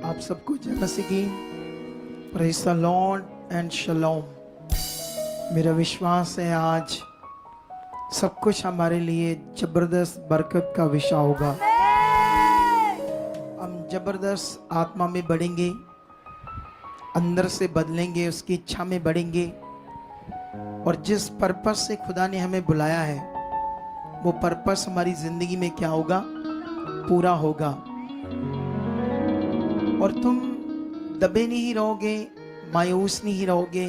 आप सबको जय मसीह की प्रेज़ द लॉर्ड एंड शलोम। मेरा विश्वास है आज सब कुछ हमारे लिए जबरदस्त बरकत का विषय होगा। हम जबरदस्त आत्मा में बढ़ेंगे, अंदर से बदलेंगे, उसकी इच्छा में बढ़ेंगे और जिस पर्पस से खुदा ने हमें बुलाया है वो पर्पस हमारी जिंदगी में क्या होगा, पूरा होगा। और तुम दबे नहीं रहोगे, मायूस नहीं रहोगे।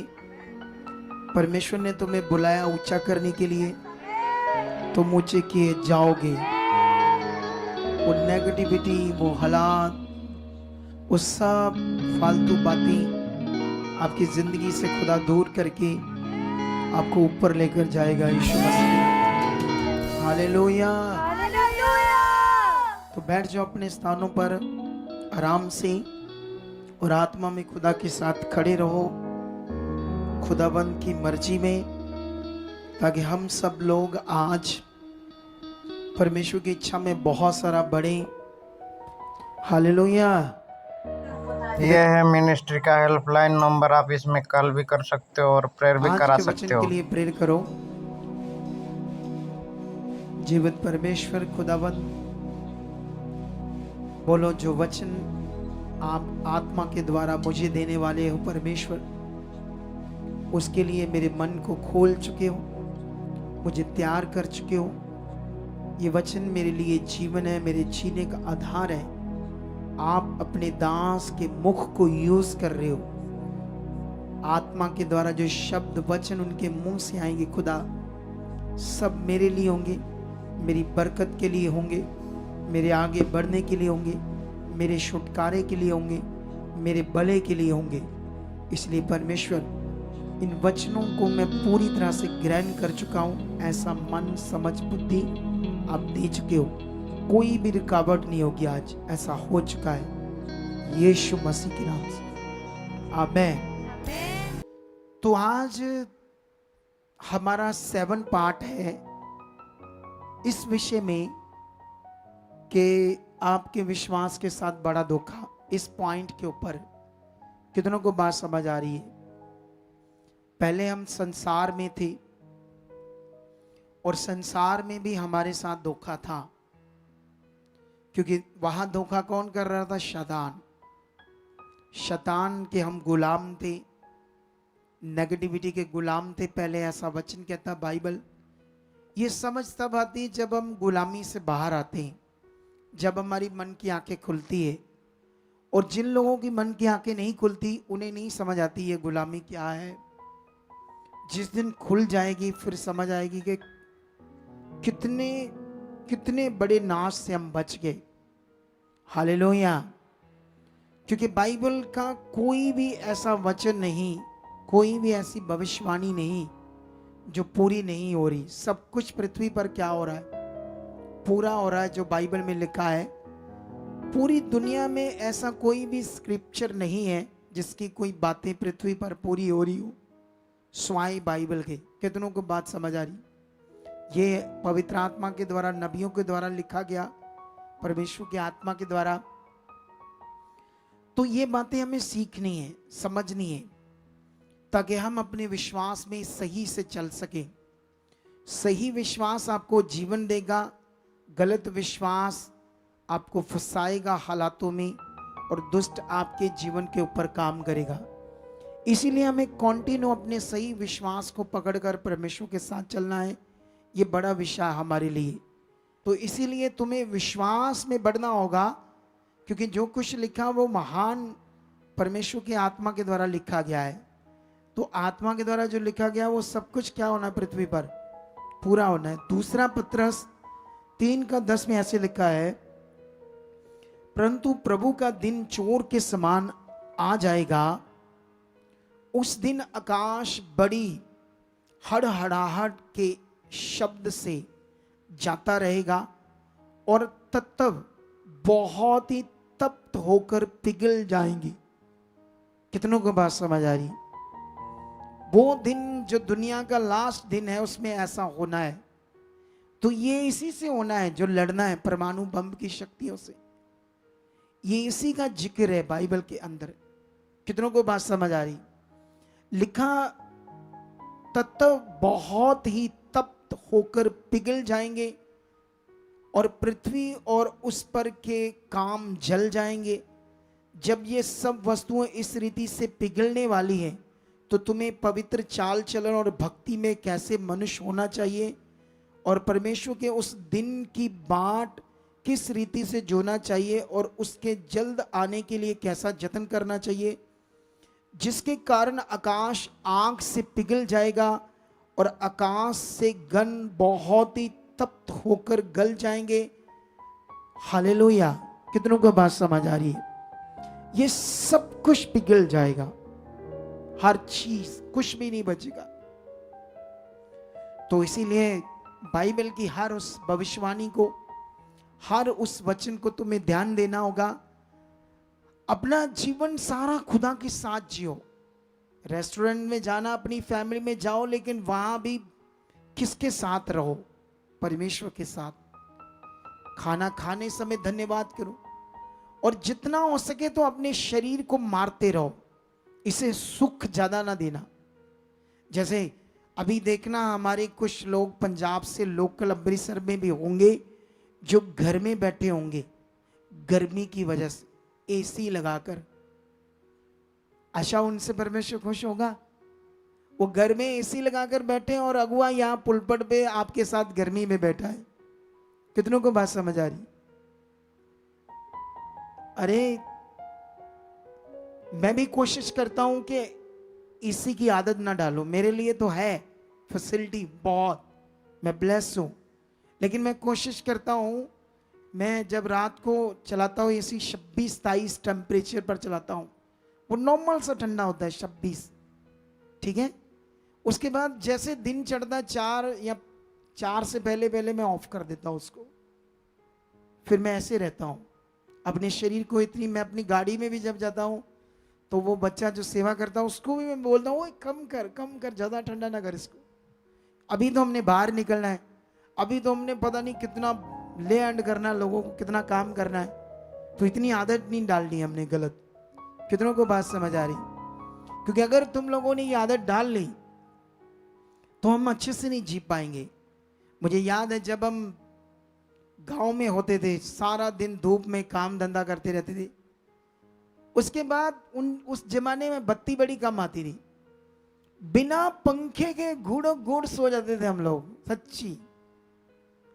परमेश्वर ने तुम्हें बुलाया ऊंचा करने के लिए, तुम ऊंचे किए जाओगे। वो नेगेटिविटी, वो हालात, वो सब फालतू बातें आपकी जिंदगी से खुदा दूर करके आपको ऊपर लेकर जाएगा यीशु मसीह। हालेलुया। तो बैठ जाओ अपने स्थानों पर आराम से और आत्मा में खुदा के साथ खड़े रहो खुदाबंद की मर्जी में, ताकि हम सब लोग आज परमेश्वर की इच्छा में बहुत सारा बढ़े। हालेलुया। ये है मिनिस्ट्री का हेल्पलाइन नंबर, आप इसमें कॉल भी कर सकते हो और प्रेयर भी आज करा के सकते वचन हो। के लिए प्रेयर करो। जीवित परमेश्वर खुदाबंद, बोलो जो वचन आप आत्मा के द्वारा मुझे देने वाले हो परमेश्वर, उसके लिए मेरे मन को खोल चुके हो, मुझे तैयार कर चुके हो। ये वचन मेरे लिए जीवन है, मेरे जीने का आधार है। आप अपने दास के मुख को यूज कर रहे हो। आत्मा के द्वारा जो शब्द वचन उनके मुंह से आएंगे खुदा, सब मेरे लिए होंगे, मेरी बरकत के लिए होंगे, मेरे आगे बढ़ने के लिए होंगे, मेरे छुटकारे के लिए होंगे, मेरे भले के लिए होंगे। इसलिए परमेश्वर, इन वचनों को मैं पूरी तरह से ग्रहण कर चुका हूं। ऐसा मन, समझ, बुद्धि आप दे चुके हो, कोई भी रुकावट नहीं होगी। आज ऐसा हो चुका है यीशु मसीह के नाम से, आमीन। तो आज हमारा 7 पार्ट है इस विषय में कि आपके विश्वास के साथ बड़ा धोखा। इस पॉइंट के ऊपर कितनों को बात समझ आ रही है? पहले हम संसार में थे और संसार में भी हमारे साथ धोखा था, क्योंकि वहां धोखा कौन कर रहा था? शैतान। शैतान के हम गुलाम थे, नेगेटिविटी के गुलाम थे। पहले ऐसा वचन कहता बाइबल। ये समझ तब आती है जब हम गुलामी से बाहर आते हैं, जब हमारी मन की आंखें खुलती है। और जिन लोगों की मन की आंखें नहीं खुलती उन्हें नहीं समझ आती ये गुलामी क्या है। जिस दिन खुल जाएगी फिर समझ आएगी कि कितने कितने बड़े नाश से हम बच गए। हालेलुया। क्योंकि बाइबल का कोई भी ऐसा वचन नहीं, कोई भी ऐसी भविष्यवाणी नहीं जो पूरी नहीं हो रही। सब कुछ पृथ्वी पर क्या हो रहा है? पूरा हो रहा है जो बाइबल में लिखा है। पूरी दुनिया में ऐसा कोई भी स्क्रिप्चर नहीं है जिसकी कोई बातें पृथ्वी पर पूरी हो रही हो स्वाय बाइबल के। कितनों को बात समझ आ रही? ये पवित्र आत्मा के द्वारा, नबियों के द्वारा लिखा गया, परमेश्वर की आत्मा के द्वारा। तो ये बातें हमें सीखनी है, समझनी है, ताकि हम अपने विश्वास में सही से चल सके। सही विश्वास आपको जीवन देगा, गलत विश्वास आपको फंसाएगा हालातों में और दुष्ट आपके जीवन के ऊपर काम करेगा। इसीलिए हमें कॉन्टिन्यू अपने सही विश्वास को पकड़कर परमेश्वर के साथ चलना है। ये बड़ा विषय हमारे लिए। तो इसीलिए तुम्हें विश्वास में बढ़ना होगा, क्योंकि जो कुछ लिखा वो महान परमेश्वर की आत्मा के द्वारा लिखा गया है। तो आत्मा के द्वारा जो लिखा गया वो सब कुछ क्या होना है? पृथ्वी पर पूरा होना है। दूसरा पत्रस 3:10 में ऐसे लिखा है, परंतु प्रभु का दिन चोर के समान आ जाएगा। उस दिन आकाश बड़ी हड़हड़ाहट के शब्द से जाता रहेगा और तत्व बहुत ही तप्त होकर पिघल जाएंगी। कितनों को बात समझ आ रही? वो दिन जो दुनिया का लास्ट दिन है उसमें ऐसा होना है। तो ये इसी से होना है जो लड़ना है परमाणु बम की शक्तियों से। ये इसी का जिक्र है बाइबल के अंदर। कितनों को बात समझ आ रही? लिखा, तत्व बहुत ही तप्त होकर पिघल जाएंगे और पृथ्वी और उस पर के काम जल जाएंगे। जब ये सब वस्तुएं इस रीति से पिघलने वाली हैं, तो तुम्हें पवित्र चाल चलन और भक्ति में कैसे मनुष्य होना चाहिए और परमेश्वर के उस दिन की बाट किस रीति से जोना चाहिए और उसके जल्द आने के लिए कैसा जतन करना चाहिए, जिसके कारण आकाश आग से पिघल जाएगा और आकाश से गण बहुत ही तप्त होकर गल जाएंगे। हालेलुया। कितनों को बात समझ आ रही है? ये सब कुछ पिघल जाएगा, हर चीज, कुछ भी नहीं बचेगा। तो इसीलिए बाइबल की हर उस भविष्यवाणी को, हर उस वचन को तुम्हें ध्यान देना होगा। अपना जीवन सारा खुदा के साथ जियो। रेस्टोरेंट में जाना, अपनी फैमिली में जाओ, लेकिन वहां भी किसके साथ रहो? परमेश्वर के साथ। खाना खाने समय धन्यवाद करो और जितना हो सके तो अपने शरीर को मारते रहो, इसे सुख ज्यादा ना देना। जैसे अभी देखना, हमारे कुछ लोग पंजाब से लोकल अमृतसर में भी होंगे जो घर में बैठे होंगे गर्मी की वजह से, एसी लगाकर। अच्छा, उनसे परमेश्वर खुश होगा? वो घर में एसी लगाकर बैठे और अगुआ यहां पुलपट पे आपके साथ गर्मी में बैठा है। कितनों को बात समझ आ रही? अरे, मैं भी कोशिश करता हूं कि एसी की आदत ना डालो। मेरे लिए तो है फैसिलिटी बहुत, मैं ब्लेस हूं, लेकिन मैं कोशिश करता हूं, मैं जब रात को चलाता हूं एसी 26-23 टेम्परेचर पर चलाता हूं। वो नॉर्मल सा ठंडा होता है 26, ठीक है। उसके बाद जैसे दिन चढ़ता है 4 से पहले मैं ऑफ कर देता हूं उसको। फिर मैं ऐसे रहता हूं अपने शरीर को इतनी। मैं अपनी गाड़ी में भी जब जाता हूं तो वो बच्चा जो सेवा करता है उसको भी मैं बोलता हूँ, कम कर, ज़्यादा ठंडा ना कर इसको। अभी तो हमने बाहर निकलना है, अभी तो हमने पता नहीं कितना ले एंड करना, लोगों को कितना काम करना है, तो इतनी आदत नहीं डालनी हमने गलत। कितनों को बात समझ आ रही? क्योंकि अगर तुम लोगों ने ये आदत डाल ली तो हम अच्छे से नहीं जी पाएंगे। मुझे याद है जब हम गांव में होते थे, सारा दिन धूप में काम धंधा करते रहते थे। उसके बाद उस जमाने में बत्ती बड़ी कम आती थी, बिना पंखे के घूड़ो घूड़ सो जाते थे हम लोग, सच्ची।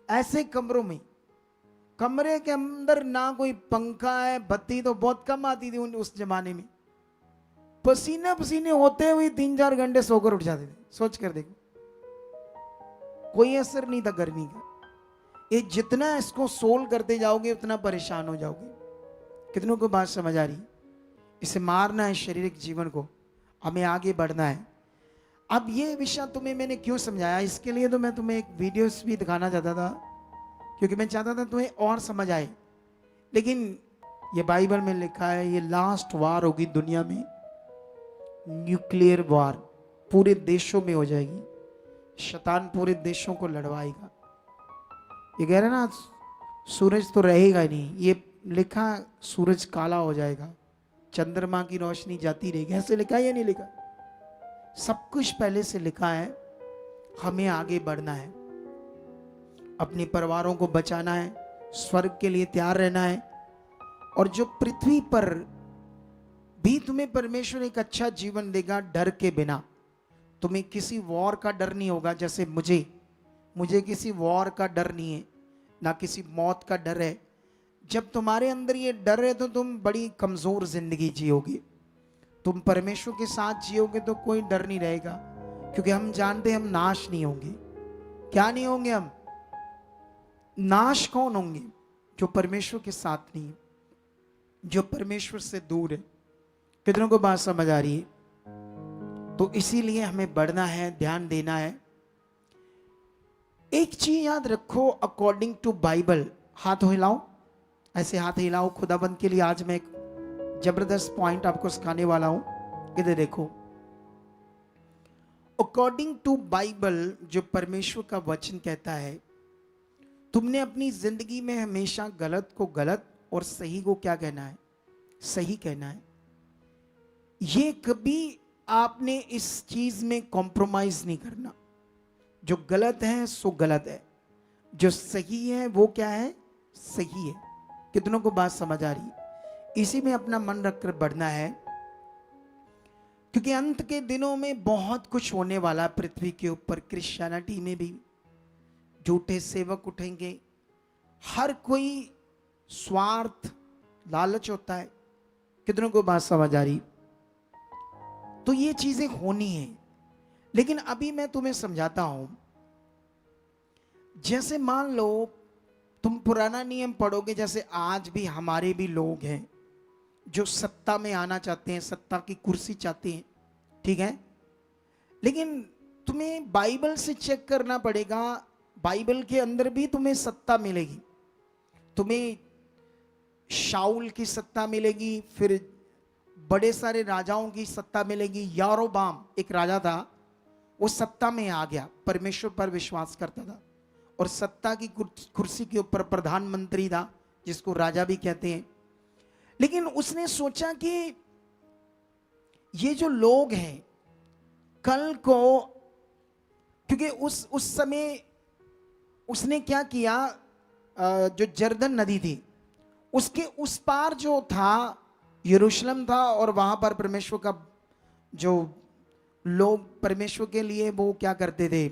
ऐसे कमरों में, कमरे के अंदर ना कोई पंखा है, बत्ती तो बहुत कम आती थी उस जमाने में। पसीने पसीने होते हुए 3-4 घंटे सोकर उठ जाते थे। सोच कर देखो, कोई असर नहीं था गर्मी का। ये जितना इसको सोल करते जाओगे उतना परेशान हो जाओगे। कितनों को बात समझ आ रही? इसे मारना है शारीरिक जीवन को, हमें आगे बढ़ना है। अब ये विषय तुम्हें मैंने क्यों समझाया, इसके लिए तो मैं तुम्हें एक वीडियोस भी दिखाना चाहता था, क्योंकि मैं चाहता था तुम्हें और समझ आए। लेकिन ये बाइबल में लिखा है, ये लास्ट वार होगी दुनिया में, न्यूक्लियर वार पूरे देशों में हो जाएगी। शैतान पूरे देशों को लड़वाएगा। ये कह रहे ना, सूरज तो रहेगा ही नहीं, ये लिखा सूरज काला हो जाएगा, चंद्रमा की रोशनी जाती रहेगी। ऐसे लिखा है या नहीं लिखा? सब कुछ पहले से लिखा है। हमें आगे बढ़ना है, अपने परिवारों को बचाना है, स्वर्ग के लिए तैयार रहना है। और जो पृथ्वी पर भी तुम्हें परमेश्वर एक अच्छा जीवन देगा डर के बिना। तुम्हें किसी वॉर का डर नहीं होगा। जैसे मुझे किसी वॉर का डर नहीं है, ना किसी मौत का डर है। जब तुम्हारे अंदर ये डर है तो तुम बड़ी कमजोर जिंदगी जियोगे। तुम परमेश्वर के साथ जियोगे तो कोई डर नहीं रहेगा, क्योंकि हम जानते हैं हम नाश नहीं होंगे। क्या नहीं होंगे हम? नाश कौन होंगे? जो परमेश्वर के साथ नहीं है, जो परमेश्वर से दूर है। कितनों को बात समझ आ रही है? तो इसीलिए हमें बढ़ना है, ध्यान देना है। एक चीज याद रखो, अकॉर्डिंग टू बाइबल, हाथ हिलाओ, ऐसे हाथ हिलाओ खुदाबंद के लिए। आज मैं एक जबरदस्त पॉइंट आपको सिखाने वाला हूं, इधर देखो। अकॉर्डिंग टू बाइबल, जो परमेश्वर का वचन कहता है, तुमने अपनी जिंदगी में हमेशा गलत को गलत और सही को क्या कहना है, सही कहना है। ये कभी आपने इस चीज में कॉम्प्रोमाइज नहीं करना। जो गलत है सो गलत है, जो सही है वो क्या है, सही है। कितनों को बात समझ आ रही है? इसी में अपना मन रखकर बढ़ना है, क्योंकि अंत के दिनों में बहुत कुछ होने वाला पृथ्वी के ऊपर। क्रिश्चियनिटी में भी झूठे सेवक उठेंगे, हर कोई स्वार्थ लालच होता है। कितनों को बात समझ आ रही? तो ये चीजें होनी है। लेकिन अभी मैं तुम्हें समझाता हूं। जैसे मान लो तुम पुराना नियम पढ़ोगे, जैसे आज भी हमारे भी लोग हैं जो सत्ता में आना चाहते हैं, सत्ता की कुर्सी चाहते हैं, ठीक है। लेकिन तुम्हें बाइबल से चेक करना पड़ेगा, बाइबल के अंदर भी तुम्हें सत्ता मिलेगी। तुम्हें शाऊल की सत्ता मिलेगी, फिर बड़े सारे राजाओं की सत्ता मिलेगी। यारोबाम एक राजा था, वो सत्ता में आ गया, परमेश्वर पर विश्वास करता था और सत्ता की कुर्सी के ऊपर प्रधानमंत्री था, जिसको राजा भी कहते हैं। लेकिन उसने सोचा कि ये जो लोग हैं कल को, क्योंकि उस समय उसने क्या किया, जो जर्दन नदी थी उसके उस पार जो था यरूशलेम था, और वहां पर परमेश्वर का जो लोग परमेश्वर के लिए वो क्या करते थे,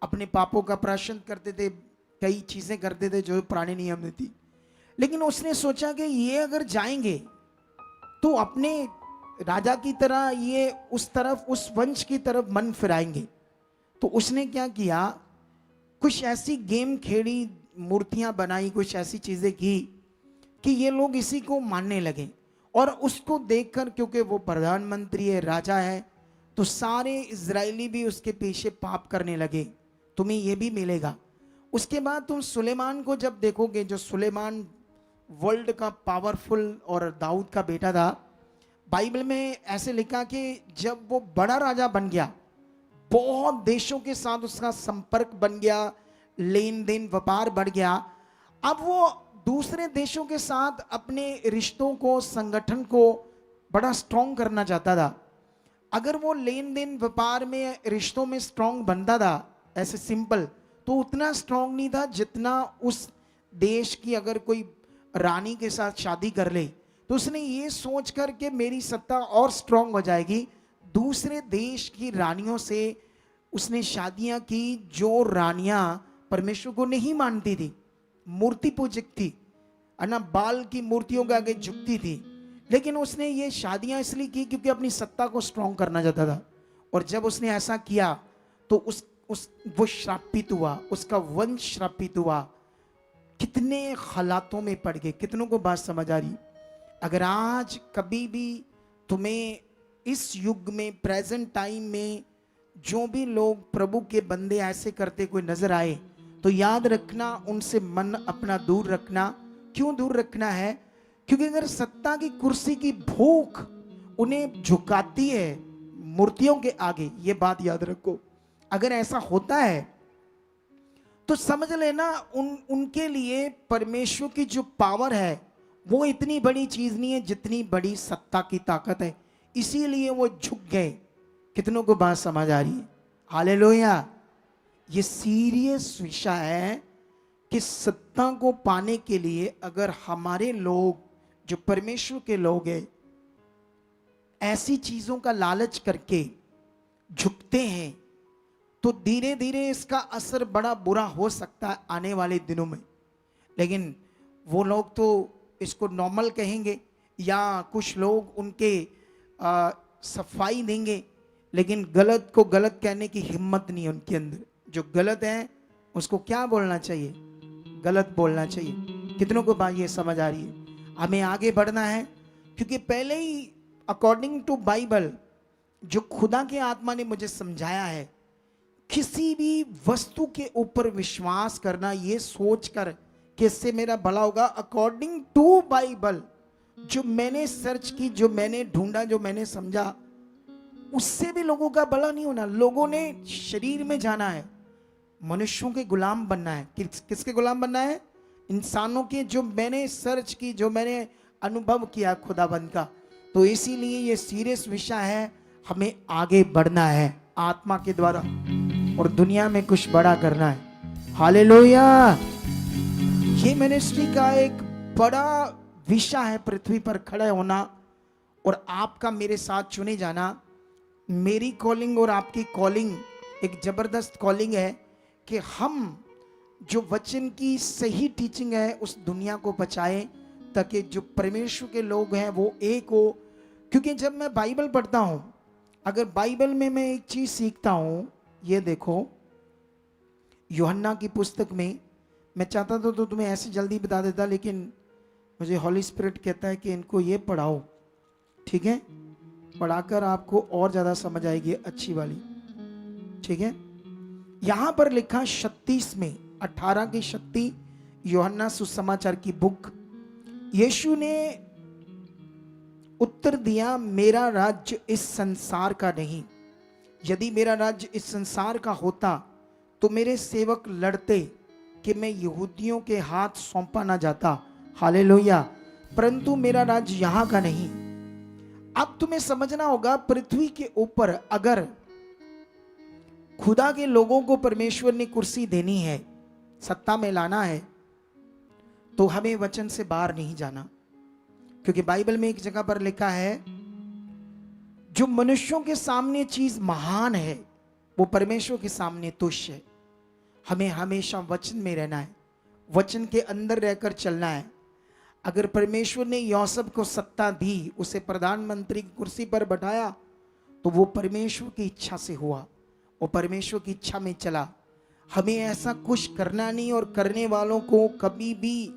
अपने पापों का प्रायश्चित करते थे, कई चीजें करते थे जो पुराने नियम में थी। लेकिन उसने सोचा कि ये अगर जाएंगे तो अपने राजा की तरह ये उस तरफ, उस वंश की तरफ मन फिराएंगे। तो उसने क्या किया, कुछ ऐसी गेम खेली, मूर्तियां बनाई, कुछ ऐसी चीजें की कि ये लोग इसी को मानने लगे। और उसको देखकर, क्योंकि वो प्रधानमंत्री है, राजा है, तो सारे इजरायली भी उसके पीछे पाप करने लगे। तुम्हें ये भी मिलेगा। उसके बाद तुम सुलेमान को जब देखोगे, जो सुलेमान वर्ल्ड का पावरफुल और दाऊद का बेटा था, बाइबल में ऐसे लिखा कि जब वो बड़ा राजा बन गया, बहुत देशों के साथ उसका संपर्क बन गया, लेन देन व्यापार बढ़ गया। अब वो दूसरे देशों के साथ अपने रिश्तों को, संगठन को बड़ा स्ट्रॉन्ग करना चाहता था। अगर वो लेन देन व्यापार में, रिश्तों में स्ट्रॉन्ग बनता था ऐसे सिंपल, तो उतना स्ट्रॉन्ग नहीं था जितना उस देश की अगर कोई रानी के साथ शादी कर ले, तो उसने ये सोच कर के मेरी सत्ता और स्ट्रॉन्ग हो जाएगी, दूसरे देश की रानियों से उसने शादियां की, जो रानियां परमेश्वर को नहीं मानती थी, मूर्ति पूजक थी, ना बाल की मूर्तियों के आगे झुकती थी। लेकिन उसने ये शादियां इसलिए की क्योंकि अपनी सत्ता को स्ट्रॉन्ग करना चाहता था। और जब उसने ऐसा किया तो वो श्रापित हुआ, उसका वंश श्रापित हुआ, कितने हालातों में पड़ गए। कितनों को बात समझ आ रही? अगर आज कभी भी तुम्हें इस युग में, प्रेजेंट टाइम में, जो भी लोग प्रभु के बंदे ऐसे करते कोई नजर आए, तो याद रखना, उनसे मन अपना दूर रखना। क्यों दूर रखना है? क्योंकि अगर सत्ता की कुर्सी की भूख उन्हें झुकाती है मूर्तियों के आगे, ये बात याद रखो। अगर ऐसा होता है तो समझ लेना उनके लिए परमेश्वर की जो पावर है वो इतनी बड़ी चीज नहीं है जितनी बड़ी सत्ता की ताकत है। इसीलिए वो झुक गए। कितनों को बात समझ आ रही है? हालेलुया। ये सीरियस विषय है कि सत्ता को पाने के लिए अगर हमारे लोग, जो परमेश्वर के लोग हैं, ऐसी चीजों का लालच करके झुकते हैं, तो धीरे धीरे इसका असर बड़ा बुरा हो सकता है आने वाले दिनों में। लेकिन वो लोग तो इसको नॉर्मल कहेंगे, या कुछ लोग उनके सफाई देंगे, लेकिन गलत को गलत कहने की हिम्मत नहीं है उनके अंदर। जो गलत है उसको क्या बोलना चाहिए? गलत बोलना चाहिए। कितनों को बात ये समझ आ रही है? हमें आगे बढ़ना है, क्योंकि पहले ही अकॉर्डिंग टू बाइबल, जो खुदा के आत्मा ने मुझे समझाया है, किसी भी वस्तु के ऊपर विश्वास करना ये सोचकर कि इससे मेरा भला होगा, अकॉर्डिंग टू बाइबल, जो मैंने सर्च की, जो मैंने ढूंढा, जो मैंने समझा, उससे भी लोगों का भला नहीं होना। लोगों ने शरीर में जाना है, मनुष्यों के गुलाम बनना है। किसके गुलाम बनना है? इंसानों के जो मैंने सर्च की, जो मैंने अनुभव किया खुदाबंद का, तो इसीलिए ये सीरियस विषय है। हमें आगे बढ़ना है आत्मा के द्वारा और दुनिया में कुछ बड़ा करना है। हालेलुया। ये मिनिस्ट्री का एक बड़ा विषय है, पृथ्वी पर खड़े होना और आपका मेरे साथ चुने जाना। मेरी कॉलिंग और आपकी कॉलिंग एक जबरदस्त कॉलिंग है कि हम जो वचन की सही टीचिंग है उस दुनिया को बचाएं, ताकि जो परमेश्वर के लोग हैं वो एक हो। क्योंकि जब मैं बाइबल पढ़ता हूं, अगर बाइबल में मैं एक चीज सीखता हूं, ये देखो यूहन्ना की पुस्तक में, मैं चाहता तो तुम्हें ऐसे जल्दी बता देता, लेकिन मुझे हॉली स्पिरिट कहता है कि इनको ये पढ़ाओ, ठीक है, पढ़ाकर आपको और ज्यादा समझ आएगी अच्छी वाली, ठीक है। यहां पर लिखा 36 में 18 की 36 यूहन्ना सुसमाचार की बुक। यीशु ने उत्तर दिया, मेरा राज्य इस संसार का नहीं। यदि मेरा राज्य इस संसार का होता तो मेरे सेवक लड़ते कि मैं यहूदियों के हाथ सौंपा ना जाता। हालेलुया। परंतु मेरा राज्य यहां का नहीं। अब तुम्हें समझना होगा, पृथ्वी के ऊपर अगर खुदा के लोगों को परमेश्वर ने कुर्सी देनी है, सत्ता में लाना है, तो हमें वचन से बाहर नहीं जाना। क्योंकि बाइबल में एक जगह पर लिखा है, जो मनुष्यों के सामने चीज महान है वो परमेश्वर के सामने तुच्छ है। हमें हमेशा वचन में रहना है, वचन के अंदर रहकर चलना है। अगर परमेश्वर ने यूसुफ को सत्ता दी, उसे प्रधानमंत्री की कुर्सी पर बैठाया, तो वो परमेश्वर की इच्छा से हुआ, वो परमेश्वर की इच्छा में चला। हमें ऐसा कुछ करना नहीं, और करने वालों को कभी भी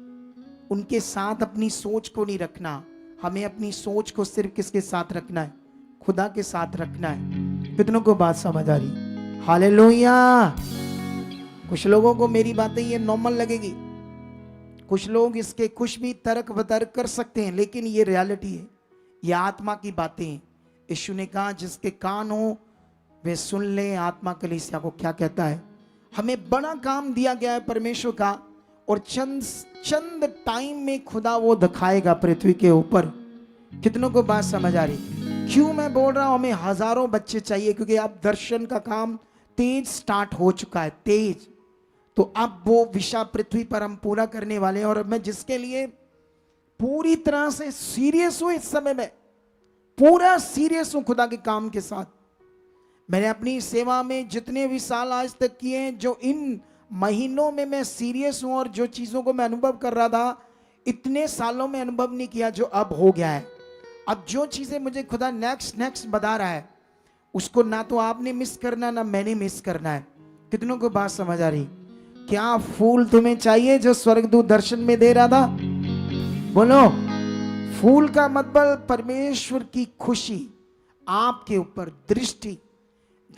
उनके साथ अपनी सोच को नहीं रखना। हमें अपनी सोच को सिर्फ किसके साथ रखना है? खुदा के साथ रखना है। कितनों को बात समझ आ रही? हालेलुया। कुछ लोगों को मेरी बातें ये नॉर्मल लगेगी, कुछ लोग इसके कुछ भी तर्क बतर्क कर सकते हैं, लेकिन ये रियलिटी है, ये आत्मा की बातें हैं। यीशु ने कहा, जिसके कान हो वे सुन ले। आत्मा कलीसिया को क्या कहता है? हमें बड़ा काम दिया गया है परमेश्वर का, और चंद टाइम में खुदा वो दिखाएगा पृथ्वी के ऊपर। कितनों को बात समझ आ रही? क्यों मैं बोल रहा हूं हमें हजारों बच्चे चाहिए? क्योंकि अब दर्शन का काम तेज स्टार्ट हो चुका है, तेज। तो अब वो विषय पृथ्वी पर हम पूरा करने वाले हैं, और मैं जिसके लिए पूरी तरह से सीरियस हूं, इस समय में पूरा सीरियस हूं खुदा के काम के साथ। मैंने अपनी सेवा में जितने भी साल आज तक किए हैं, जो इन महीनों में मैं सीरियस हूं, और जो चीजों को मैं अनुभव कर रहा था, इतने सालों में अनुभव नहीं किया जो अब हो गया है। अब जो चीजें मुझे खुदा नेक्स्ट बता रहा है, उसको ना तो आपने मिस करना, ना मैंने मिस करना है। कितनों को बात समझ आ रही? क्या फूल तुम्हें चाहिए जो स्वर्गदूत दर्शन में दे रहा था? बोलो। फूल का मतलब परमेश्वर की खुशी आपके ऊपर, दृष्टि।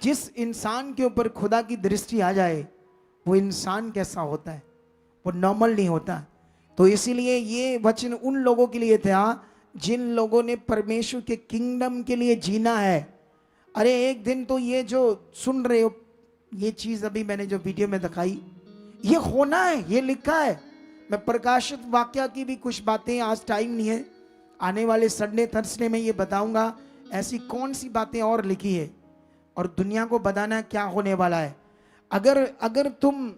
जिस इंसान के ऊपर खुदा की दृष्टि आ जाए, वो इंसान कैसा होता है? वो नॉर्मल नहीं होता। तो इसीलिए ये वचन उन लोगों के लिए था जिन लोगों ने परमेश्वर के किंगडम के लिए जीना है। अरे एक दिन तो ये जो सुन रहे हो, ये चीज अभी मैंने जो वीडियो में दिखाई, ये होना है, ये लिखा है। मैं प्रकाशित वाक्य की भी कुछ बातें, आज टाइम नहीं है, आने वाले संडे थर्सडे में ये बताऊंगा ऐसी कौन सी बातें और लिखी है, और दुनिया को बताना क्या होने वाला है। अगर तुम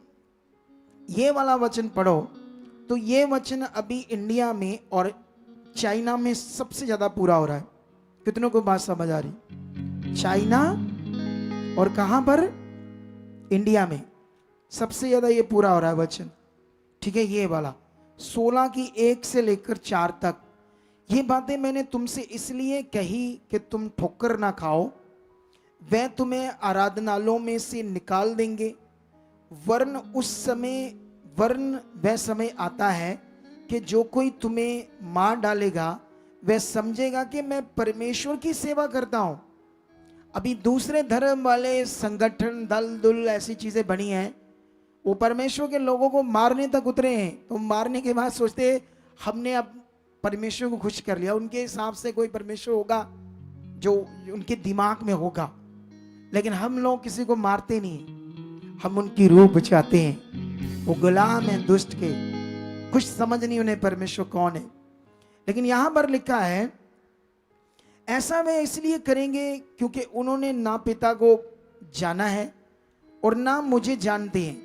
ये वाला वचन पढ़ो, तो ये वचन अभी इंडिया में और चाइना में सबसे ज्यादा पूरा हो रहा है। कितनों को बात समझ आ रही? चाइना और कहां पर? इंडिया में सबसे ज्यादा ये पूरा हो रहा है वचन, ठीक है। ये वाला 16 की 1 से लेकर 4 तक, ये बातें मैंने तुमसे इसलिए कही कि तुम ठोकर ना खाओ। वह तुम्हें आराधनालयों में से निकाल देंगे, वरन वह समय आता है कि जो कोई तुम्हें मार डालेगा वह समझेगा कि मैं परमेश्वर की सेवा करता हूं। अभी दूसरे धर्म वाले संगठन, दल ऐसी चीजें बनी हैं, वो परमेश्वर के लोगों को मारने तक उतरे हैं। तो मारने के बाद सोचते हमने अब परमेश्वर को खुश कर लिया। उनके हिसाब से कोई परमेश्वर होगा जो उनके दिमाग में होगा, लेकिन हम लोग किसी को मारते नहीं, हम उनकी रूह बचाते हैं। वो गुलाम है दुष्ट के, कुछ समझ नहीं उन्हें परमेश्वर कौन है। लेकिन यहां पर लिखा है, ऐसा वे इसलिए करेंगे क्योंकि उन्होंने ना पिता को जाना है और ना मुझे जानते हैं,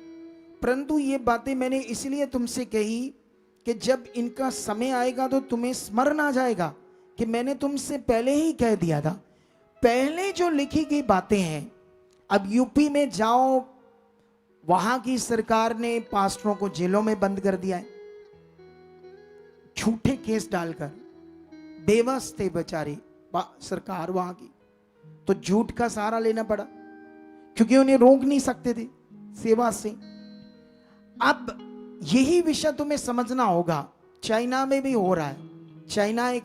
परंतु ये बातें मैंने इसलिए तुमसे कही कि जब इनका समय आएगा तो तुम्हें स्मरण आ जाएगा कि मैंने तुमसे पहले ही कह दिया था। पहले जो लिखी गई बातें हैं, अब यूपी में जाओ, वहां की सरकार ने पास्टरों को जेलों में बंद कर दिया है, झूठे केस डालकर। बेबस थे बेचारे सरकार वहां की, तो झूठ का सहारा लेना पड़ा क्योंकि उन्हें रोक नहीं सकते थे सेवा से। अब यही विषय तुम्हें समझना होगा। चाइना में भी हो रहा है। चाइना एक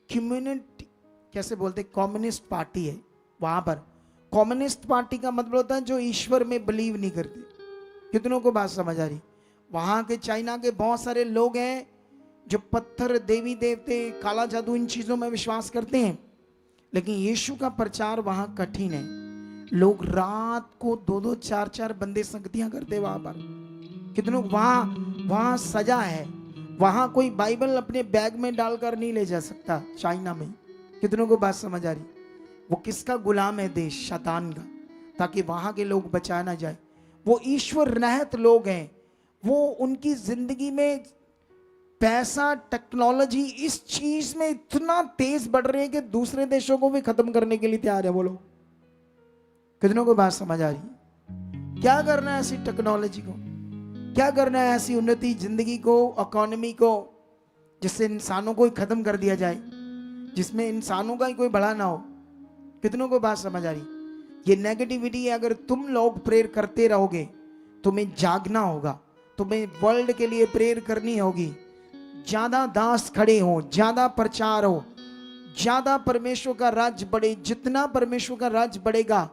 कम्युनिटी, कैसे बोलते, कम्युनिस्ट पार्टी है। वहां पर कम्युनिस्ट पार्टी का मतलब होता है जो ईश्वर में बिलीव नहीं करते। कितनों को बात समझ आ रही? वहां के चाइना के बहुत सारे लोग हैं जो पत्थर, देवी देवते, काला जादू, इन चीजों में विश्वास करते हैं, लेकिन यीशु का प्रचार वहां कठिन है। लोग रात को 2-2, 4-4 बंदे संगतियां करते वहां पर। कितनों वहां सजा है, वहां कोई बाइबल अपने बैग में डालकर नहीं ले जा सकता चाइना में। कितनों को बात समझ आ रही? वो किसका गुलाम है? देश शैतान का, ताकि वहां के लोग बचा ना जाए। वो ईश्वर रहत लोग हैं। वो उनकी जिंदगी में पैसा, टेक्नोलॉजी, इस चीज में इतना तेज बढ़ रहे हैं कि दूसरे देशों को भी खत्म करने के लिए तैयार है वो लोग। कितनों को बात समझ आ रही? क्या करना है ऐसी टेक्नोलॉजी को? क्या करना है ऐसी उन्नति जिंदगी को, इकोनॉमी को, जिससे इंसानों को ही खत्म कर दिया जाए, जिसमें इंसानों का ही कोई बड़ा ना हो? कितनों को बात समझ आ रही? ये नेगेटिविटी अगर तुम लोग प्रेयर करते रहोगे, तुम्हें जागना होगा, तुम्हें वर्ल्ड के लिए प्रेयर करनी होगी। ज्यादा दास खड़े हो, ज्यादा प्रचार हो, ज्यादा परमेश्वर का राज्य बढ़े। जितना परमेश्वर का राज्य बढ़ेगा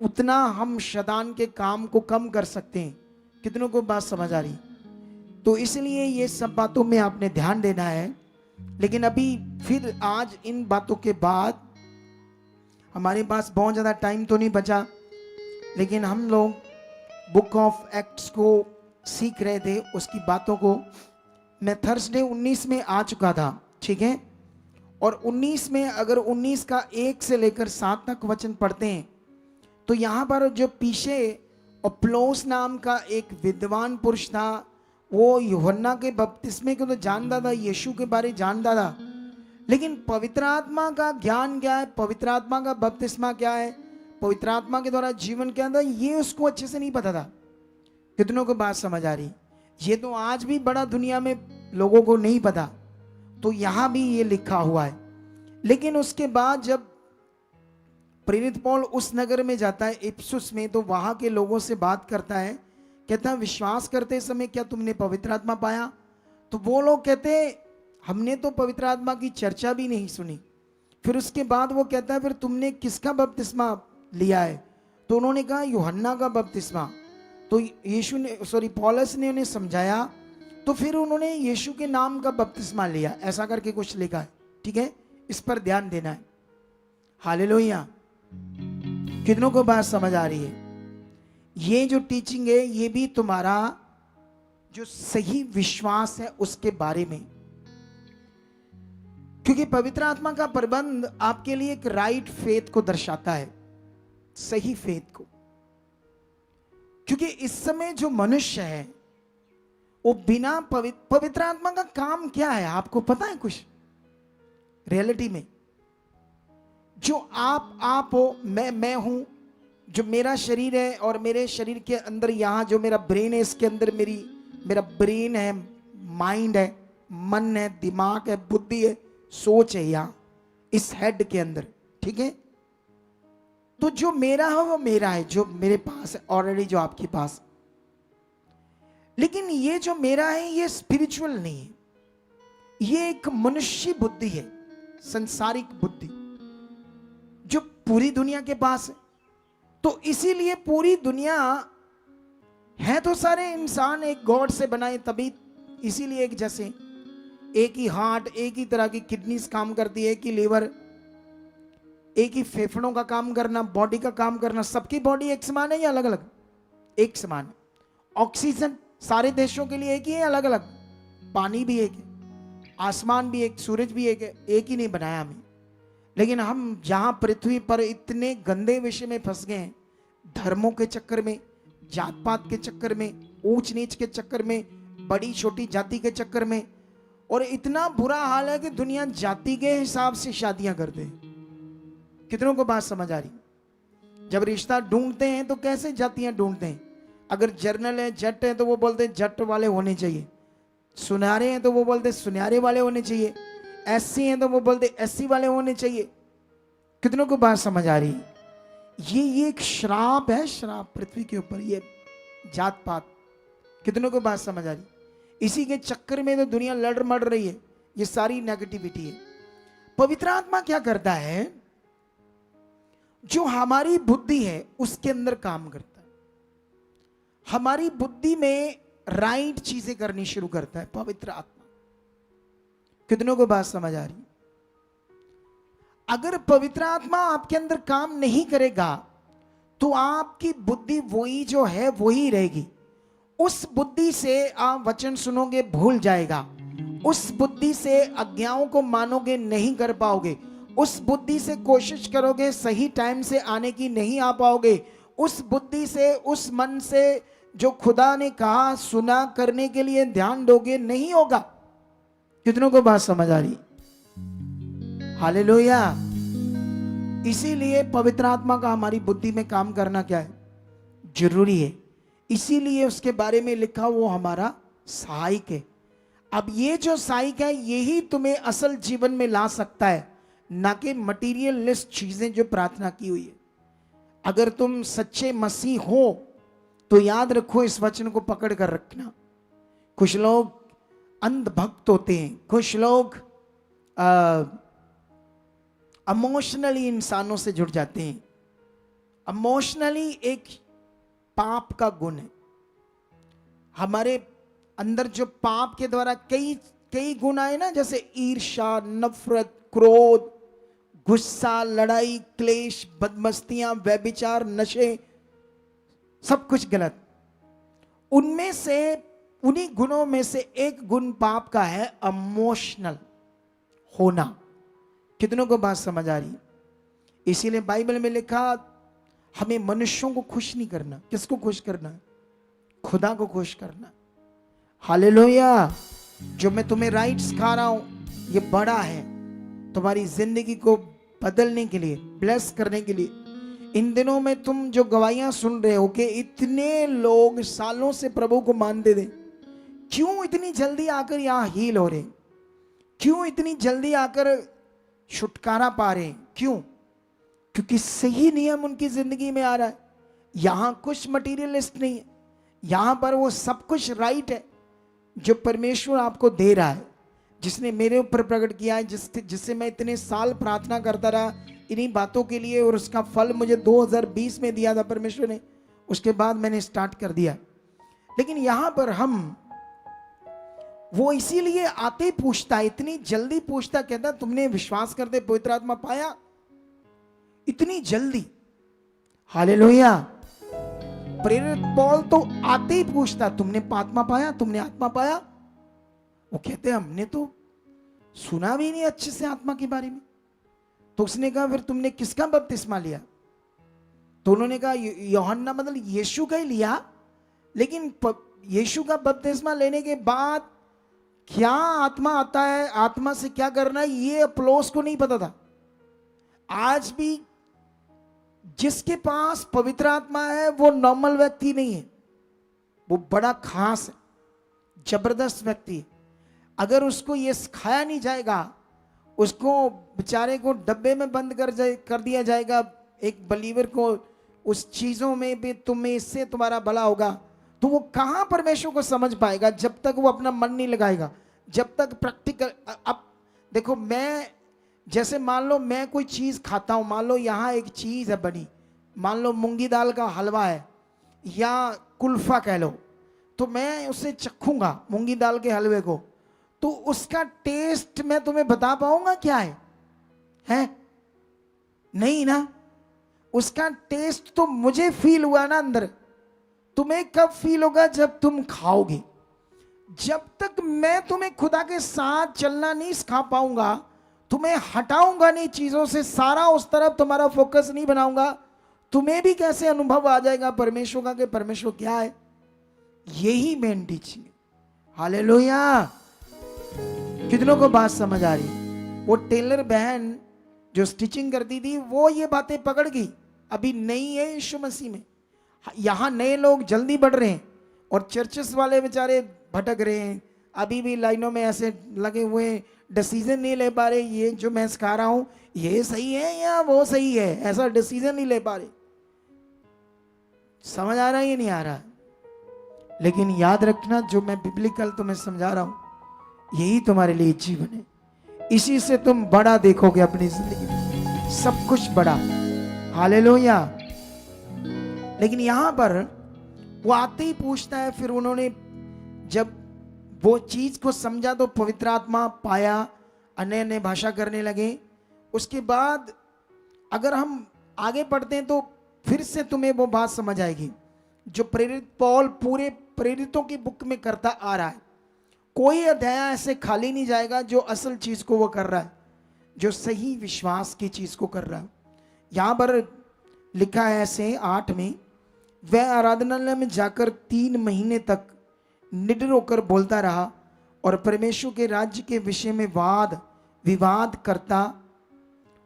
उतना हम शैतान के काम को कम कर सकते हैं। कितनों को बात समझ आ रही? तो इसलिए ये सब बातों में आपने ध्यान देना है। लेकिन अभी फिर आज इन बातों के बाद हमारे पास बहुत ज़्यादा टाइम तो नहीं बचा, लेकिन हम लोग बुक ऑफ एक्ट्स को सीख रहे थे, उसकी बातों को। मैं थर्सडे 19 में आ चुका था, ठीक है? और 19 में अगर 19 का 1 से लेकर 7 तक वचन पढ़ते हैं तो यहाँ पर जो पीछे अप्लोस नाम का एक विद्वान पुरुष था, वो यूहन्ना के बपतिस्मे को तो जानता था, यीशु के बारे जानता था, लेकिन पवित्र आत्मा का ज्ञान क्या है, पवित्र आत्मा का बपतिस्मा क्या है, पवित्र आत्मा के द्वारा जीवन क्या था, ये उसको अच्छे से नहीं पता था। कितनों को बात समझ आ रही? ये तो आज भी बड़ा दुनिया में लोगों को नहीं पता। तो यहां भी ये लिखा हुआ है। लेकिन उसके बाद जब प्रेरित पौल उस नगर में जाता है, इफिसुस में, तो वहां के लोगों से बात करता है। कहता है, विश्वास करते समय क्या तुमने पवित्र आत्मा पाया? तो वो लोग कहते हमने तो पवित्र आत्मा की चर्चा भी नहीं सुनी। फिर उसके बाद वो कहता है, फिर तुमने किसका बपतिस्मा लिया है? तो उन्होंने कहा यूहन्ना का बपतिस्मा। तो यीशु ने पौलुस ने उन्हें समझाया, तो फिर उन्होंने यीशु के नाम का बपतिस्मा लिया, ऐसा करके कुछ लिखा है, ठीक है? इस पर ध्यान देना है। हालेलुया। कितनों को बात समझ आ रही है? ये जो टीचिंग है ये भी तुम्हारा जो सही विश्वास है उसके बारे में, क्योंकि पवित्र आत्मा का प्रबंध आपके लिए एक राइट फेथ को दर्शाता है, सही फेथ को। क्योंकि इस समय जो मनुष्य है वो बिना पवित्र आत्मा का काम क्या है आपको पता है? कुछ रियलिटी में जो आप हो, मैं हूं, जो मेरा शरीर है और मेरे शरीर के अंदर यहां जो मेरा ब्रेन है, इसके अंदर मेरा ब्रेन है, माइंड है, मन है, दिमाग है, बुद्धि है, सोच है यहां इस हेड के अंदर, ठीक है? तो जो मेरा है वो मेरा है, जो मेरे पास है ऑलरेडी, जो आपके पास। लेकिन ये जो मेरा है ये स्पिरिचुअल नहीं है, ये एक मनुष्य बुद्धि है, संसारिक बुद्धि जो पूरी दुनिया के पास है। तो इसीलिए पूरी दुनिया है तो सारे इंसान एक गॉड से बनाए, तभी इसीलिए एक जैसे, एक ही हार्ट, एक ही तरह की किडनीज काम करती है, एक ही लीवर, एक ही फेफड़ों का काम करना, बॉडी का काम करना। सबकी बॉडी एक समान है या अलग अलग? एक समान है। ऑक्सीजन सारे देशों के लिए एक ही है, अलग अलग? पानी भी एक है, आसमान भी एक, सूरज भी एक है, एक ही नहीं बनाया हमें। लेकिन हम जहां पृथ्वी पर इतने गंदे विषय में फंस गए हैं, धर्मों के चक्कर में, जात पात के चक्कर में, ऊंच नीच के चक्कर में, बड़ी छोटी जाति के चक्कर में, और इतना बुरा हाल है कि दुनिया जाति के हिसाब से शादियां करते हैं। कितनों को बात समझ आ रही? जब रिश्ता ढूंढते हैं तो कैसे जातियां ढूंढते हैं? अगर जर्नल है, जट है, तो वो बोलते हैं जट वाले होने चाहिए। सुनहरे हैं तो वो बोलते सुनहरे वाले होने चाहिए। एससी हैं तो वो बोलते एससी वाले होने चाहिए। कितनों को बात समझ आ रही? ये एक श्राप है, श्राप पृथ्वी के ऊपर, ये जात पात। कितनों को बात समझ आ रही? इसी के चक्कर में तो दुनिया लड़ मड़ रही है। ये सारी नेगेटिविटी है। पवित्र आत्मा क्या करता है? जो हमारी बुद्धि है उसके अंदर काम करता है। हमारी बुद्धि में राइट चीजें करनी शुरू करता है पवित्र आत्मा। कितनों को बात समझ आ रही? अगर पवित्र आत्मा आपके अंदर काम नहीं करेगा तो आपकी बुद्धि वही जो है वही रहेगी। उस बुद्धि से आप वचन सुनोगे, भूल जाएगा। उस बुद्धि से आज्ञाओं को मानोगे, नहीं कर पाओगे। उस बुद्धि से कोशिश करोगे, सही टाइम से आने की, नहीं आ पाओगे। उस बुद्धि से, उस मन से जो खुदा ने कहा सुना करने के लिए ध्यान दोगे, नहीं होगा। कितनों को बात समझ आ रही? हालेलुया। इसीलिए पवित्र आत्मा का हमारी बुद्धि में काम करना क्या है? जरूरी है। इसीलिए उसके बारे में लिखा वो हमारा सहायक है। अब ये जो सहायक है यही तुम्हें असल जीवन में ला सकता है, ना कि मटीरियलिस्ट चीजें जो प्रार्थना की हुई है। अगर तुम सच्चे मसीह हो तो याद रखो, इस वचन को पकड़ कर रखना। कुछ लोग अंध भक्त होते हैं, कुछ लोग इमोशनली इंसानों से जुड़ जाते हैं। इमोशनली एक पाप का गुण है हमारे अंदर, जो पाप के द्वारा कई गुण आए ना, जैसे ईर्ष्या, नफरत, क्रोध, गुस्सा, लड़ाई, क्लेश, बदमस्तियां, व्यभिचार, नशे, सब कुछ गलत। उनमें से, उन्हीं गुणों में से एक गुण पाप का है, इमोशनल होना। कितनों को बात समझ आ रही? इसीलिए बाइबल में लिखा हमें मनुष्यों को खुश नहीं करना। किसको खुश करना? खुदा को खुश करना। हालेलुया। जो मैं तुम्हें राइट सिखा रहा हूं ये बड़ा है, तुम्हारी जिंदगी को बदलने के लिए, ब्लेस करने के लिए। इन दिनों में तुम जो गवाहियां सुन रहे हो कि इतने लोग सालों से प्रभु को मानते थे, क्यों इतनी जल्दी आकर यहां हील हो रहे? क्यों इतनी जल्दी आकर छुटकारा पा रहे हैं? क्यों? क्योंकि सही नियम उनकी जिंदगी में आ रहा है। यहां कुछ मटीरियलिस्ट नहीं है, यहां पर वो सब कुछ राइट है जो परमेश्वर आपको दे रहा है, जिसने मेरे ऊपर प्रकट किया है, जिससे मैं इतने साल प्रार्थना करता रहा इन्हीं बातों के लिए, और उसका फल मुझे 2020 में दिया था परमेश्वर ने। उसके बाद मैंने स्टार्ट कर दिया। लेकिन यहां पर हम, वो इसीलिए आते ही पूछता है, इतनी जल्दी पूछता, कहता तुमने विश्वास करते पवित्र आत्मा पाया? इतनी जल्दी। हालेलुया। प्रेरित पौल तो आते ही पूछता, तुमने आत्मा पाया? तुमने आत्मा पाया? वो कहते हमने तो सुना भी नहीं अच्छे से आत्मा के बारे में। तो उसने कहा फिर तुमने किसका बपतिस्मा लिया? तो उन्होंने कहा यूहन्ना, मतलब यीशु का ही लिया। लेकिन यीशु का बपतिस्मा लेने के बाद क्या आत्मा आता है, आत्मा से क्या करना है, ये अपोलोस को नहीं पता था। आज भी जिसके पास पवित्र आत्मा है वो नॉर्मल व्यक्ति नहीं है, वो बड़ा खास है, जबरदस्त व्यक्ति है। अगर उसको ये सिखाया नहीं जाएगा, उसको बेचारे को डब्बे में बंद कर दिया जाएगा, एक बलीवर को उस चीजों में भी तुम्हें इससे तुम्हारा भला होगा, तो वो कहां परमेश्वर को समझ पाएगा जब तक वो अपना मन नहीं लगाएगा, जब तक प्रैक्टिकल। अब देखो, मैं जैसे मान लो मैं कोई चीज खाता हूं, मान लो यहां एक चीज है बनी, मान लो मूंगी दाल का हलवा है या कुल्फा कह लो, तो मैं उसे चखूंगा मूंगी दाल के हलवे को, तो उसका टेस्ट मैं तुम्हें बता पाऊंगा क्या है? नहीं ना। उसका टेस्ट तो मुझे फील हुआ ना अंदर, तुम्हें कब फील होगा? जब तुम खाओगे, जब तक मैं तुम्हें खुदा के साथ चलना नहीं सिखा पाऊंगा, तुम्हें हटाऊंगा नहीं चीजों से, सारा उस तरफ तुम्हारा फोकस नहीं बनाऊंगा, तुम्हें भी कैसे अनुभव आ जाएगा परमेश्वर का कि परमेश्वर क्या है। यही मेन टीचिंग है। हालेलुया। कितनों को बात समझ आ रही? वो टेलर बहन जो स्टिचिंग करती थी वो ये बातें पकड़ गई, अभी नहीं है यीशु मसीह में। यहां नए लोग जल्दी बढ़ रहे हैं और चर्चेस वाले बेचारे भटक रहे हैं, अभी भी लाइनों में ऐसे लगे हुए हैं, डिसीजन नहीं ले पा रहे, ये जो मैं सिखा रहा हूं ये सही है या वो सही है, ऐसा डिसीजन नहीं ले पा रहे। समझ आ रहा है ये नहीं आ रहा? लेकिन याद रखना, जो मैं बिब्लिकल तुम्हें समझा रहा हूं यही तुम्हारे लिए जीवन है। इसी से तुम बड़ा देखोगे अपनी जिंदगी में, सब कुछ बड़ा। हालेलुया। लेकिन यहां पर वो आते ही पूछता है, फिर उन्होंने जब वो चीज को समझा तो पवित्र आत्मा पाया, अन्य अन्य भाषा करने लगे। उसके बाद अगर हम आगे पढ़ते हैं तो फिर से तुम्हें वो बात समझ आएगी जो प्रेरित पौल पूरे प्रेरितों की बुक में करता आ रहा है। कोई अध्याय ऐसे खाली नहीं जाएगा जो असल चीज को वो कर रहा है, जो सही विश्वास की चीज को कर रहा है। यहां पर लिखा है ऐसे 8 में, वह आराधनालय में जाकर 3 महीने तक निडर होकर बोलता रहा और परमेश्वर के राज्य के विषय में वाद विवाद करता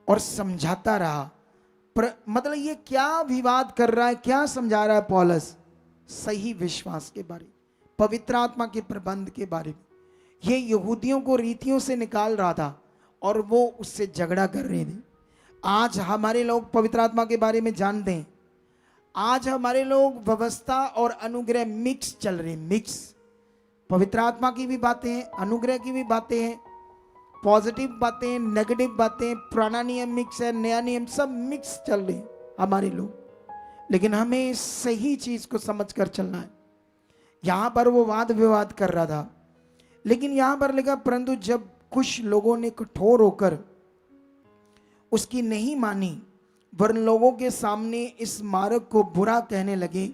और समझाता रहा। मतलब ये क्या विवाद कर रहा है, क्या समझा रहा है पौलुस? सही विश्वास के बारे, पवित्र आत्मा के प्रबंध के बारे में। ये यहूदियों को रीतियों से निकाल रहा था और वो उससे झगड़ा कर रहे थे। आज हमारे लोग पवित्र आत्मा के बारे में जानते हैं। आज हमारे लोग व्यवस्था और अनुग्रह मिक्स चल रहे हैं, मिक्स। पवित्र आत्मा की भी बातें हैं, अनुग्रह की भी बातें हैं, पॉजिटिव बातें, नेगेटिव बातें, पुराना नियम मिक्स है, नया नियम, सब मिक्स चल रहे हैं हमारे लोग। लेकिन हमें सही चीज को समझकर चलना है। यहां पर वो वाद विवाद कर रहा था, लेकिन यहां पर लिखा, परंतु जब कुछ लोगों ने कठोर होकर उसकी नहीं मानी वरन लोगों के सामने इस मार्ग को बुरा कहने लगे,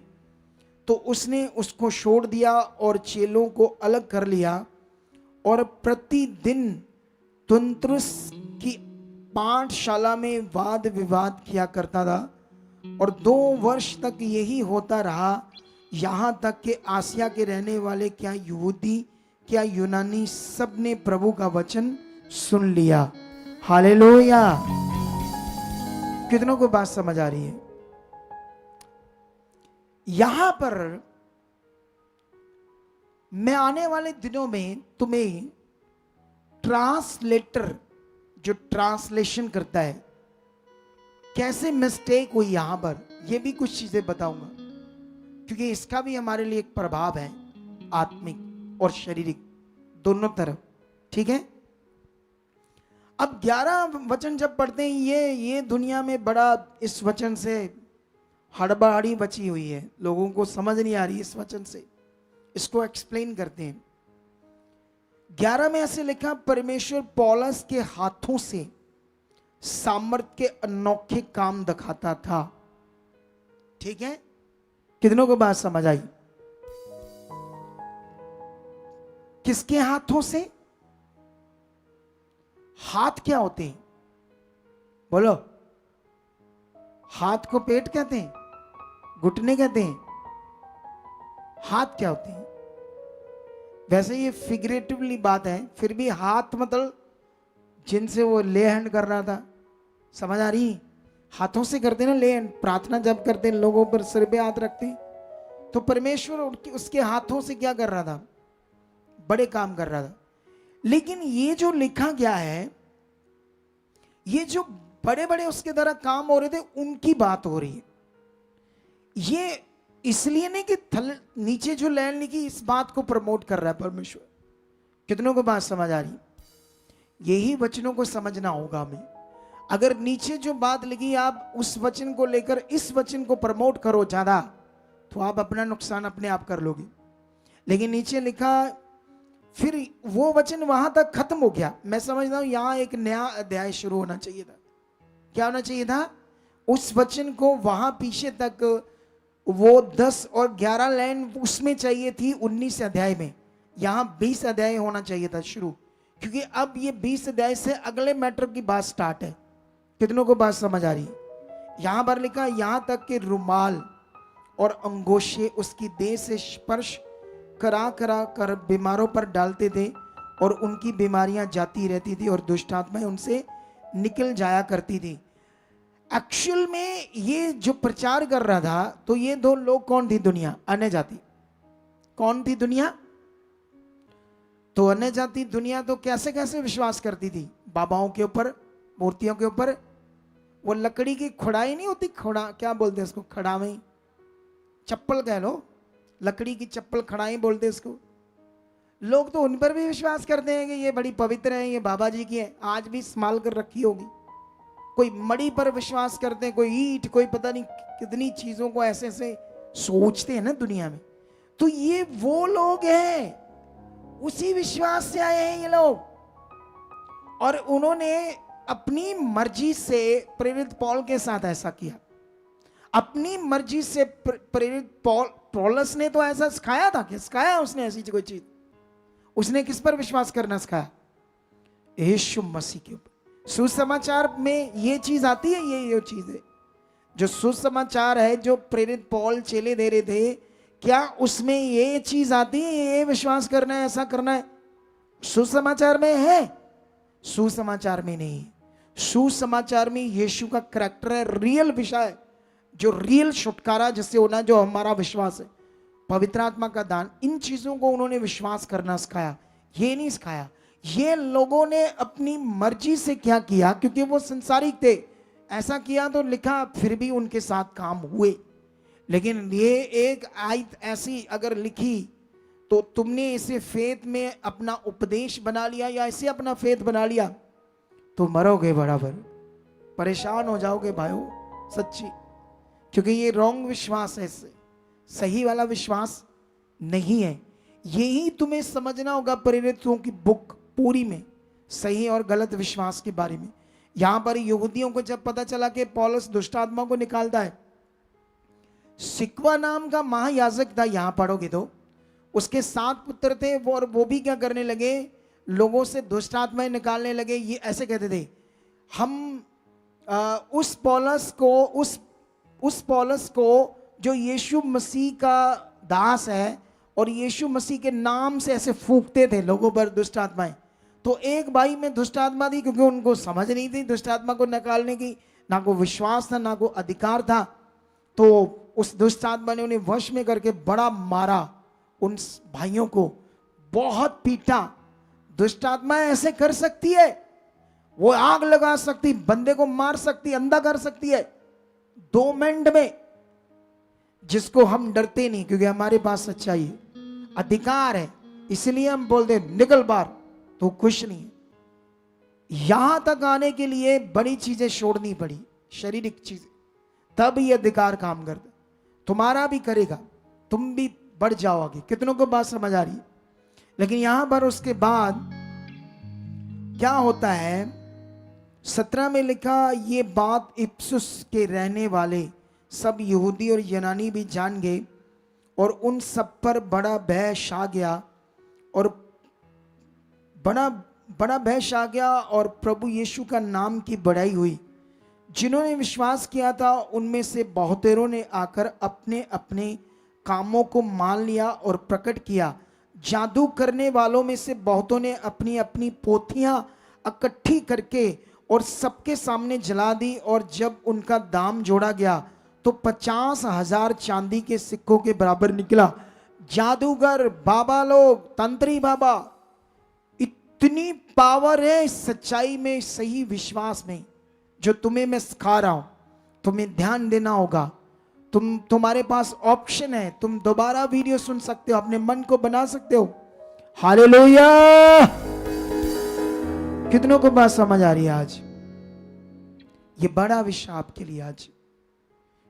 तो उसने उसको छोड़ दिया और चेलों को अलग कर लिया और प्रतिदिन तुंत्रुस की पाठशाला में वाद विवाद किया करता था। और 2 वर्ष तक यही होता रहा, यहां तक कि आसिया के रहने वाले, क्या यहूदी क्या यूनानी, सब ने प्रभु का वचन सुन लिया। हालेलुया। कितनों को बात समझ आ रही है? यहां पर मैं आने वाले दिनों में तुम्हें ट्रांसलेटर जो ट्रांसलेशन करता है, कैसे मिस्टेक हुई यहां पर, यह भी कुछ चीजें बताऊंगा, क्योंकि इसका भी हमारे लिए एक प्रभाव है, आत्मिक और शारीरिक दोनों तरफ। ठीक है। अब 11 वचन जब पढ़ते हैं, ये दुनिया में बड़ा इस वचन से हड़बड़ी बची हुई है, लोगों को समझ नहीं आ रही इस वचन से। इसको एक्सप्लेन करते हैं। 11 में ऐसे लिखा, परमेश्वर पौलुस के हाथों से सामर्थ के अनोखे काम दिखाता था। ठीक है। कितनों को बात समझ आई? किसके हाथों से? हाथ क्या होते हैं? बोलो। हाथ को पेट कहते हैं, घुटने कहते हैं। हाथ क्या होते हैं? वैसे ये फिगरेटिवली बात है, फिर भी हाथ मतलब जिनसे वो ले हैंड कर रहा था। समझ आ रही? हाथों से करते ना ले हैंड, प्रार्थना जब करते हैं लोगों पर सिर पे हाथ रखते हैं, तो परमेश्वर उसके हाथों से क्या कर रहा था? बड़े काम कर रहा था। लेकिन ये जो लिखा गया है, ये जो बड़े बड़े उसके द्वारा काम हो रहे थे, उनकी बात हो रही है। ये इसलिए नहीं कि नीचे जो लाइन लिखी इस बात को प्रमोट कर रहा है परमेश्वर। कितनों को बात समझ आ रही? यही वचनों को समझना होगा हमें। अगर नीचे जो बात लिखी आप उस वचन को लेकर इस वचन को प्रमोट करो ज्यादा, तो आप अपना नुकसान अपने आप कर लोगे। लेकिन नीचे लिखा, फिर वो वचन वहां तक खत्म हो गया। मैं समझता हूं यहां एक नया अध्याय शुरू होना चाहिए था। क्या होना चाहिए था? उस वचन को वहां पीछे तक वो 10 और 11 लाइन उसमें चाहिए थी 19 अध्याय में। यहाँ 20 अध्याय होना चाहिए था शुरू, क्योंकि अब ये 20 अध्याय से अगले मैटर की बात स्टार्ट है। कितनों को बात समझ आ रही है? यहां पर लिखा, यहां तक कि रुमाल और अंगोछे उसकी देह से स्पर्श करा करा कर बीमारों पर डालते थे और उनकी बीमारियां जाती रहती थी और दुष्ट आत्माएं उनसे निकल जाया करती थी। एक्चुअल में ये जो प्रचार कर रहा था, तो ये दो लोग कौन थी? दुनिया, अन्य जाति। कौन थी दुनिया? तो अन्य जाति दुनिया तो कैसे कैसे विश्वास करती थी? बाबाओं के ऊपर, मूर्तियों के ऊपर। वो लकड़ी की खुड़ाई नहीं होती, खुड़ा क्या बोलते हैं उसको? खड़ाई, चप्पल कह लो, लकड़ी की चप्पल खड़ाई बोलते इसको। लोग तो उन पर भी विश्वास करते हैं कि ये बड़ी पवित्र है, ये बाबा जी की है, आज भी संभाल कर रखी होगी। कोई मड़ी पर विश्वास करते हैं, कोई ईंट, कोई पता नहीं कितनी चीजों को ऐसे ऐसे सोचते हैं ना दुनिया में। तो ये वो लोग हैं, उसी विश्वास से आए हैं ये लोग, और उन्होंने अपनी मर्जी से प्रेरित पौल के साथ ऐसा किया। अपनी मर्जी से प्रेरित पौलुस ने तो ऐसा सिखाया था कि सिखाया उसने ऐसी कोई चीज? उसने किस पर विश्वास करना सिखाया? यीशु मसीह के ऊपर। सुसमाचार में ये चीज आती है, ये चीज है जो सुसमाचार है, जो प्रेरित पौल चेले दे रहे थे, क्या उसमें ये चीज आती है, ये विश्वास करना है, ऐसा करना है? सुसमाचार में है? सुसमाचार में नहीं। सुसमाचार में यीशु का करैक्टर है, रियल विषय, जो रियल छुटकारा जिससे होना, जो हमारा विश्वास है, पवित्र आत्मा का दान, इन चीजों को उन्होंने विश्वास करना सिखाया। ये नहीं सिखाया। ये लोगों ने अपनी मर्जी से क्या किया, क्योंकि वो संसारिक थे, ऐसा किया तो लिखा, फिर भी उनके साथ काम हुए। लेकिन ये एक आयत ऐसी अगर लिखी तो तुमने इसे फेथ में अपना उपदेश बना लिया या इसे अपना फेथ बना लिया तो मरोगे बराबर, परेशान हो जाओगे भाइयों, सच्ची। क्योंकि ये रॉन्ग विश्वास है, इससे सही वाला विश्वास नहीं है। यही तुम्हें समझना होगा प्रेरितों की बुक पूरी में, सही और गलत विश्वास के बारे में। यहां पर यहूदियों को जब पता चला कि पौलुस दुष्ट आत्मा को निकालता है, सिक्वा नाम का महायाजक था, यहां पढ़ोगे तो उसके 7 पुत्र थे, वो भी क्या करने लगे? लोगों से दुष्ट आत्माएं निकालने लगे। ये ऐसे कहते थे, हम उस पौलुस को जो यीशु मसीह का दास है और यीशु मसीह के नाम से ऐसे फूंकते थे लोगों पर दुष्ट आत्माएं। तो एक भाई में दुष्ट आत्मा थी, क्योंकि उनको समझ नहीं थी दुष्ट आत्मा को निकालने की, ना को विश्वास था, ना को अधिकार था। तो उस दुष्ट आत्मा ने उन्हें वश में करके बड़ा मारा, उन भाइयों को बहुत पीटा। दुष्ट आत्मा ऐसे कर सकती है, वो आग लगा सकती, बंदे को मार सकती, अंधा कर सकती है 2 मिनट में, जिसको हम डरते नहीं, क्योंकि हमारे पास सच्चाई है, अधिकार है, इसलिए हम बोलते निकल बाहर, तो कुछ नहीं। यहां तक आने के लिए बड़ी चीजें छोड़नी पड़ी, शारीरिक चीजें, तब ये अधिकार काम करता। तुम्हारा भी करेगा, तुम भी बढ़ जाओगे। कितनों को बात समझ आ रही है? लेकिन यहां पर उसके बाद क्या होता है, 17 में लिखा, ये बात इफिसुस के रहने वाले सब यहूदी और यूनानी भी जान गए और उन सब पर बड़ा भय छा गया, और बड़ा भय छा गया, और प्रभु यीशु का नाम की बड़ाई हुई। जिन्होंने विश्वास किया था उनमें से बहुतेरों ने आकर अपने अपने कामों को मान लिया और प्रकट किया। जादू करने वालों में से बहुतों ने अपनी अपनी पोथियां इकट्ठी करके और सबके सामने जला दी, और जब उनका दाम जोड़ा गया तो 50,000 चांदी के सिक्कों के बराबर निकला। जादूगर, बाबा लोग, तंत्री बाबा, इतनी पावर है इस सच्चाई में, सही विश्वास में, जो तुम्हें मैं सिखा रहा हूं। तुम्हें ध्यान देना होगा। तुम्हारे पास ऑप्शन है, तुम दोबारा वीडियो सुन सकते हो, अपने मन को बना सकते हो। हालेलुया! कितनों को बात समझ आ रही है? आज ये बड़ा विषय आपके लिए आज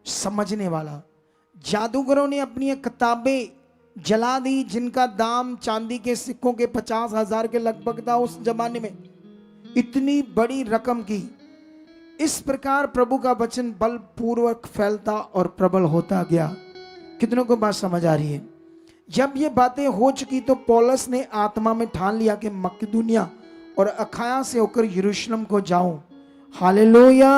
समझने वाला। जादूगरों ने अपनी किताबें जला दी, जिनका दाम चांदी के सिक्कों के 50,000 के लगभग था उस जमाने में, इतनी बड़ी रकम की। इस प्रकार प्रभु का वचन बलपूर्वक फैलता और प्रबल होता गया। कितनों को बात समझ आ रही है? जब ये बातें हो चुकी तो पौलुस ने आत्मा में ठान लिया कि मकिदुनिया और अखाया से होकर यरूशलेम को जाऊं। हालेलुया।